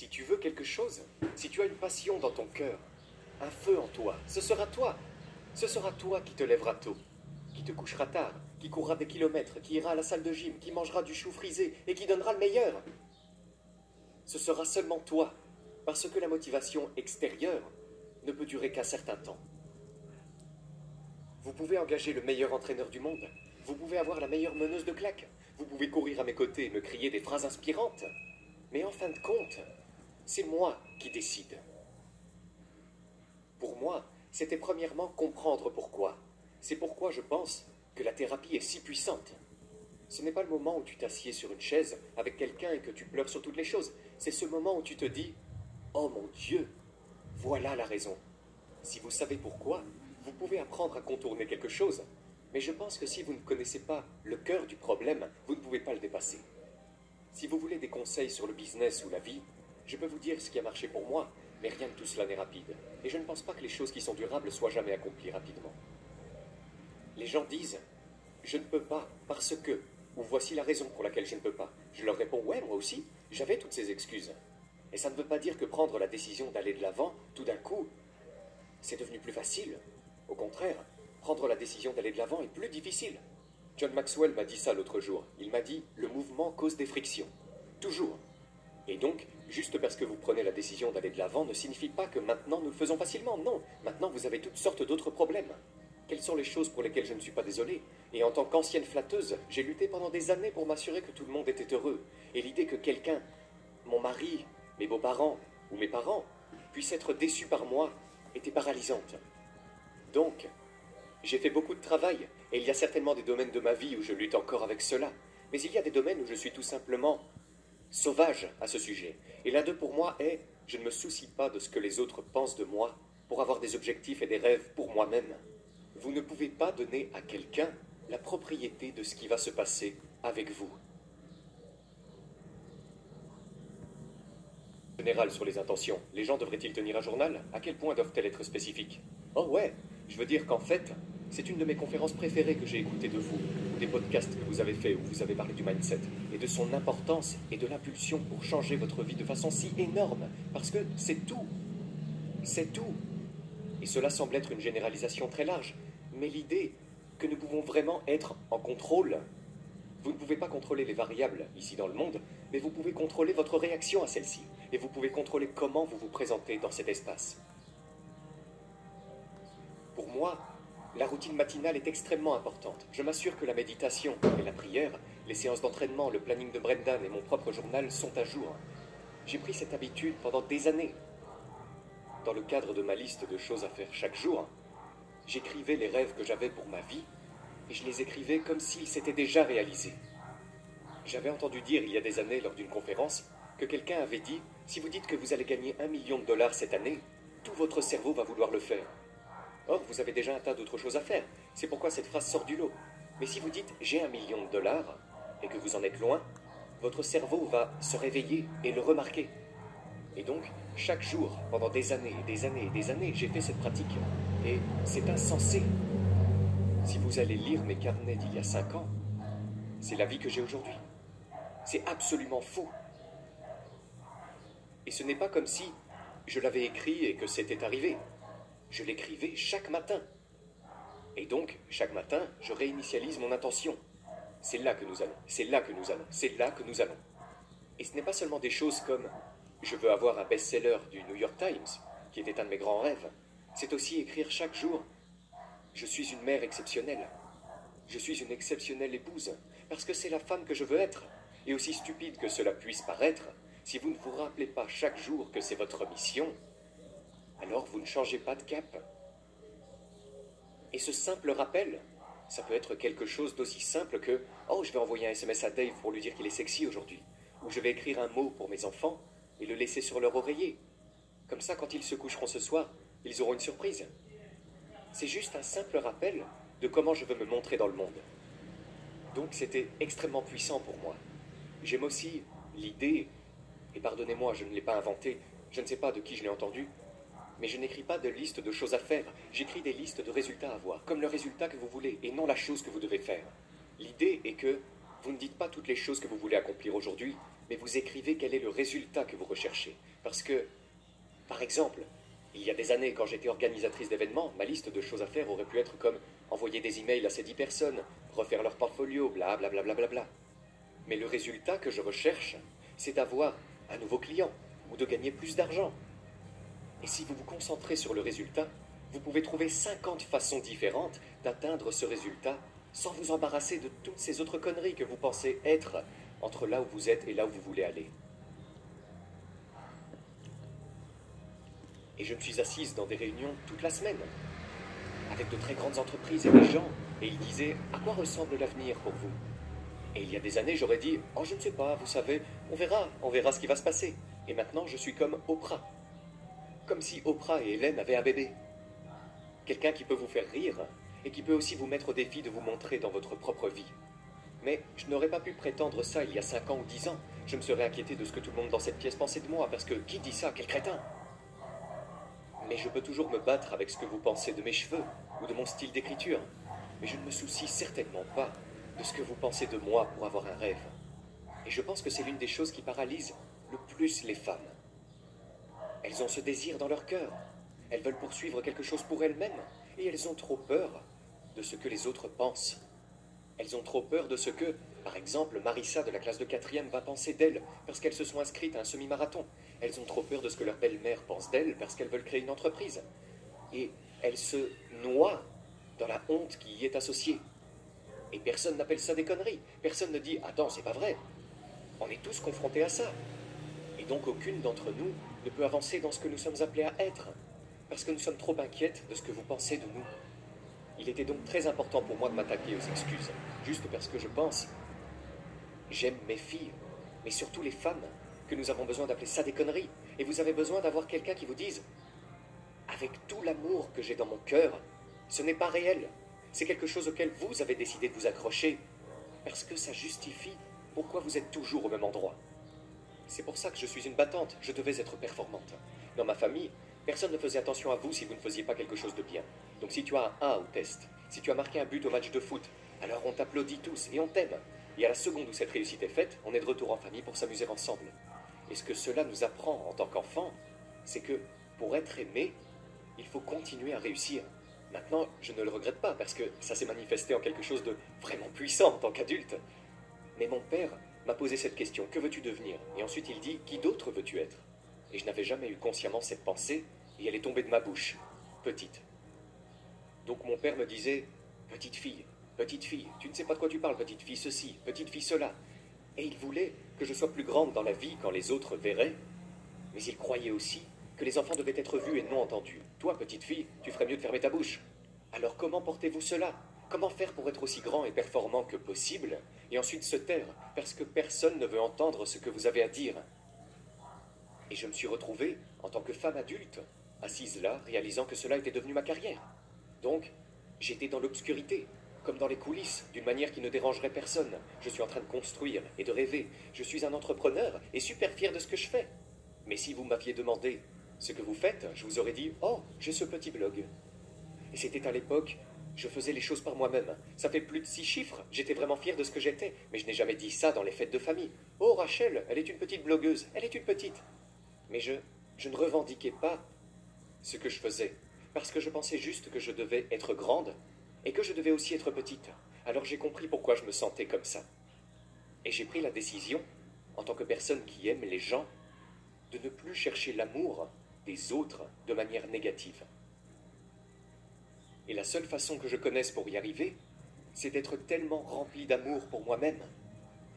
Si tu veux quelque chose, si tu as une passion dans ton cœur, un feu en toi, ce sera toi. Ce sera toi qui te lèveras tôt, qui te couchera tard, qui courra des kilomètres, qui ira à la salle de gym, qui mangera du chou frisé et qui donnera le meilleur. Ce sera seulement toi, parce que la motivation extérieure ne peut durer qu'un certain temps. Vous pouvez engager le meilleur entraîneur du monde, vous pouvez avoir la meilleure meneuse de claques, vous pouvez courir à mes côtés et me crier des phrases inspirantes, mais en fin de compte, c'est moi qui décide. Pour moi, c'était premièrement comprendre pourquoi. C'est pourquoi je pense que la thérapie est si puissante. Ce n'est pas le moment où tu t'assieds sur une chaise avec quelqu'un et que tu pleures sur toutes les choses. C'est ce moment où tu te dis « Oh mon Dieu, voilà la raison ». Si vous savez pourquoi, vous pouvez apprendre à contourner quelque chose. Mais je pense que si vous ne connaissez pas le cœur du problème, vous ne pouvez pas le dépasser. Si vous voulez des conseils sur le business ou la vie, je peux vous dire ce qui a marché pour moi, mais rien de tout cela n'est rapide. Et je ne pense pas que les choses qui sont durables soient jamais accomplies rapidement. Les gens disent « Je ne peux pas parce que » ou « Voici la raison pour laquelle je ne peux pas ». Je leur réponds « Ouais, moi aussi, j'avais toutes ces excuses ». Et ça ne veut pas dire que prendre la décision d'aller de l'avant, tout d'un coup, c'est devenu plus facile. Au contraire, prendre la décision d'aller de l'avant est plus difficile. John Maxwell m'a dit ça l'autre jour. Il m'a dit « Le mouvement cause des frictions. Toujours. » Et donc, juste parce que vous prenez la décision d'aller de l'avant ne signifie pas que maintenant nous le faisons facilement. Non, maintenant vous avez toutes sortes d'autres problèmes. Quelles sont les choses pour lesquelles je ne suis pas désolé? Et en tant qu'ancienne flatteuse, j'ai lutté pendant des années pour m'assurer que tout le monde était heureux. Et l'idée que quelqu'un, mon mari, mes beaux-parents ou mes parents, puissent être déçus par moi était paralysante. Donc, j'ai fait beaucoup de travail, et il y a certainement des domaines de ma vie où je lutte encore avec cela. Mais il y a des domaines où je suis tout simplement sauvage à ce sujet. Et l'un d'eux pour moi est, je ne me soucie pas de ce que les autres pensent de moi pour avoir des objectifs et des rêves pour moi-même. Vous ne pouvez pas donner à quelqu'un la propriété de ce qui va se passer avec vous. Général sur les intentions, les gens devraient-ils tenir un journal? À quel point doivent-elles être spécifiques? Oh ouais, je veux dire qu'en fait, c'est une de mes conférences préférées que j'ai écoutées de vous, ou des podcasts que vous avez faits où vous avez parlé du mindset, et de son importance et de l'impulsion pour changer votre vie de façon si énorme, parce que c'est tout. C'est tout. Et cela semble être une généralisation très large, mais l'idée que nous pouvons vraiment être en contrôle. Vous ne pouvez pas contrôler les variables ici dans le monde, mais vous pouvez contrôler votre réaction à celle-ci, et vous pouvez contrôler comment vous vous présentez dans cet espace. Pour moi, la routine matinale est extrêmement importante. Je m'assure que la méditation et la prière, les séances d'entraînement, le planning de Brendan et mon propre journal sont à jour. J'ai pris cette habitude pendant des années. Dans le cadre de ma liste de choses à faire chaque jour, j'écrivais les rêves que j'avais pour ma vie, et je les écrivais comme s'ils s'étaient déjà réalisés. J'avais entendu dire il y a des années lors d'une conférence que quelqu'un avait dit « Si vous dites que vous allez gagner 1 million de dollars cette année, tout votre cerveau va vouloir le faire. » Or, vous avez déjà un tas d'autres choses à faire. C'est pourquoi cette phrase sort du lot. Mais si vous dites « J'ai 1 million de dollars » et que vous en êtes loin, votre cerveau va se réveiller et le remarquer. Et donc, chaque jour, pendant des années et des années et des années, j'ai fait cette pratique. Et c'est insensé. Si vous allez lire mes carnets d'il y a 5 ans, c'est la vie que j'ai aujourd'hui. C'est absolument faux. Et ce n'est pas comme si je l'avais écrit et que c'était arrivé. Je l'écrivais chaque matin. Et donc, chaque matin, je réinitialise mon intention. C'est là que nous allons, c'est là que nous allons, c'est là que nous allons. Et ce n'est pas seulement des choses comme « je veux avoir un best-seller du New York Times », qui était un de mes grands rêves. C'est aussi écrire chaque jour « je suis une mère exceptionnelle ». Je suis une exceptionnelle épouse, parce que c'est la femme que je veux être. Et aussi stupide que cela puisse paraître, si vous ne vous rappelez pas chaque jour que c'est votre mission, alors vous ne changez pas de cap. Et ce simple rappel, ça peut être quelque chose d'aussi simple que « Oh, je vais envoyer un SMS à Dave pour lui dire qu'il est sexy aujourd'hui » ou « Je vais écrire un mot pour mes enfants et le laisser sur leur oreiller. Comme ça, quand ils se coucheront ce soir, ils auront une surprise. » C'est juste un simple rappel de comment je veux me montrer dans le monde. Donc c'était extrêmement puissant pour moi. J'aime aussi l'idée, et pardonnez-moi, je ne l'ai pas inventée, je ne sais pas de qui je l'ai entendu, mais je n'écris pas de liste de choses à faire, j'écris des listes de résultats à voir, comme le résultat que vous voulez, et non la chose que vous devez faire. L'idée est que vous ne dites pas toutes les choses que vous voulez accomplir aujourd'hui, mais vous écrivez quel est le résultat que vous recherchez. Parce que, par exemple, il y a des années, quand j'étais organisatrice d'événements, ma liste de choses à faire aurait pu être comme envoyer des emails à ces 10 personnes, refaire leur portfolio, bla bla bla bla bla bla. Mais le résultat que je recherche, c'est d'avoir un nouveau client ou de gagner plus d'argent. Et si vous vous concentrez sur le résultat, vous pouvez trouver 50 façons différentes d'atteindre ce résultat sans vous embarrasser de toutes ces autres conneries que vous pensez être entre là où vous êtes et là où vous voulez aller. Et je me suis assise dans des réunions toute la semaine, avec de très grandes entreprises et des gens, et ils disaient « À quoi ressemble l'avenir pour vous ?» Et il y a des années, j'aurais dit « Oh, je ne sais pas, vous savez, on verra ce qui va se passer. » Et maintenant, je suis comme Oprah. Comme si Oprah et Hélène avaient un bébé. Quelqu'un qui peut vous faire rire, et qui peut aussi vous mettre au défi de vous montrer dans votre propre vie. Mais je n'aurais pas pu prétendre ça il y a 5 ans ou 10 ans. Je me serais inquiété de ce que tout le monde dans cette pièce pensait de moi, parce que qui dit ça? Quel crétin! Mais je peux toujours me battre avec ce que vous pensez de mes cheveux ou de mon style d'écriture. Mais je ne me soucie certainement pas de ce que vous pensez de moi pour avoir un rêve. Et je pense que c'est l'une des choses qui paralyse le plus les femmes. Elles ont ce désir dans leur cœur. Elles veulent poursuivre quelque chose pour elles-mêmes. Et elles ont trop peur de ce que les autres pensent. Elles ont trop peur de ce que, par exemple, Marissa de la classe de 4e va penser d'elles parce qu'elles se sont inscrites à un semi-marathon. Elles ont trop peur de ce que leur belle-mère pense d'elles parce qu'elles veulent créer une entreprise. Et elles se noient dans la honte qui y est associée. Et personne n'appelle ça des conneries. Personne ne dit « Attends, c'est pas vrai ». On est tous confrontés à ça. Et donc aucune d'entre nous ne peut avancer dans ce que nous sommes appelés à être, parce que nous sommes trop inquiètes de ce que vous pensez de nous. Il était donc très important pour moi de m'attaquer aux excuses, juste parce que je pense, j'aime mes filles, mais surtout les femmes, que nous avons besoin d'appeler ça des conneries. Et vous avez besoin d'avoir quelqu'un qui vous dise, avec tout l'amour que j'ai dans mon cœur, ce n'est pas réel. C'est quelque chose auquel vous avez décidé de vous accrocher, parce que ça justifie pourquoi vous êtes toujours au même endroit. C'est pour ça que je suis une battante, je devais être performante. Dans ma famille, personne ne faisait attention à vous si vous ne faisiez pas quelque chose de bien. Donc si tu as un A au test, si tu as marqué un but au match de foot, alors on t'applaudit tous et on t'aime. Et à la seconde où cette réussite est faite, on est de retour en famille pour s'amuser ensemble. Et ce que cela nous apprend en tant qu'enfant, c'est que pour être aimé, il faut continuer à réussir. Maintenant, je ne le regrette pas parce que ça s'est manifesté en quelque chose de vraiment puissant en tant qu'adulte. Mais mon père m'a posé cette question, que veux-tu devenir? Et ensuite il dit, qui d'autre veux-tu être? Et je n'avais jamais eu consciemment cette pensée, et elle est tombée de ma bouche, petite. Donc mon père me disait, petite fille, tu ne sais pas de quoi tu parles, petite fille ceci, petite fille cela. Et il voulait que je sois plus grande dans la vie quand les autres verraient, mais il croyait aussi que les enfants devaient être vus et non entendus. Toi, petite fille, tu ferais mieux de fermer ta bouche. Alors comment portez-vous cela? Comment faire pour être aussi grand et performant que possible, et ensuite se taire, parce que personne ne veut entendre ce que vous avez à dire? Et je me suis retrouvée, en tant que femme adulte, assise là, réalisant que cela était devenu ma carrière. Donc, j'étais dans l'obscurité, comme dans les coulisses, d'une manière qui ne dérangerait personne. Je suis en train de construire et de rêver. Je suis un entrepreneur et super fier de ce que je fais. Mais si vous m'aviez demandé ce que vous faites, je vous aurais dit « Oh, j'ai ce petit blog ». Et c'était à l'époque, je faisais les choses par moi-même. Ça fait plus de 6 chiffres, j'étais vraiment fier de ce que j'étais. Mais je n'ai jamais dit ça dans les fêtes de famille. « Oh, Rachel, elle est une petite blogueuse, elle est une petite ». Mais je ne revendiquais pas ce que je faisais, parce que je pensais juste que je devais être grande et que je devais aussi être petite. Alors j'ai compris pourquoi je me sentais comme ça. Et j'ai pris la décision, en tant que personne qui aime les gens, de ne plus chercher l'amour des autres de manière négative. Et la seule façon que je connaisse pour y arriver, c'est d'être tellement rempli d'amour pour moi-même.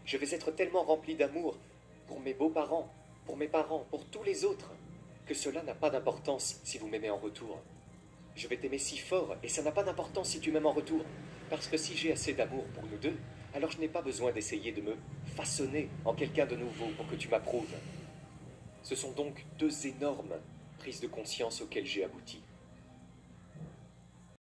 Je vais être tellement rempli d'amour pour mes beaux-parents, pour mes parents, pour tous les autres, que cela n'a pas d'importance si vous m'aimez en retour. Je vais t'aimer si fort, et ça n'a pas d'importance si tu m'aimes en retour. Parce que si j'ai assez d'amour pour nous deux, alors je n'ai pas besoin d'essayer de me façonner en quelqu'un de nouveau pour que tu m'approuves. Ce sont donc 2 énormes prises de conscience auxquelles j'ai abouti.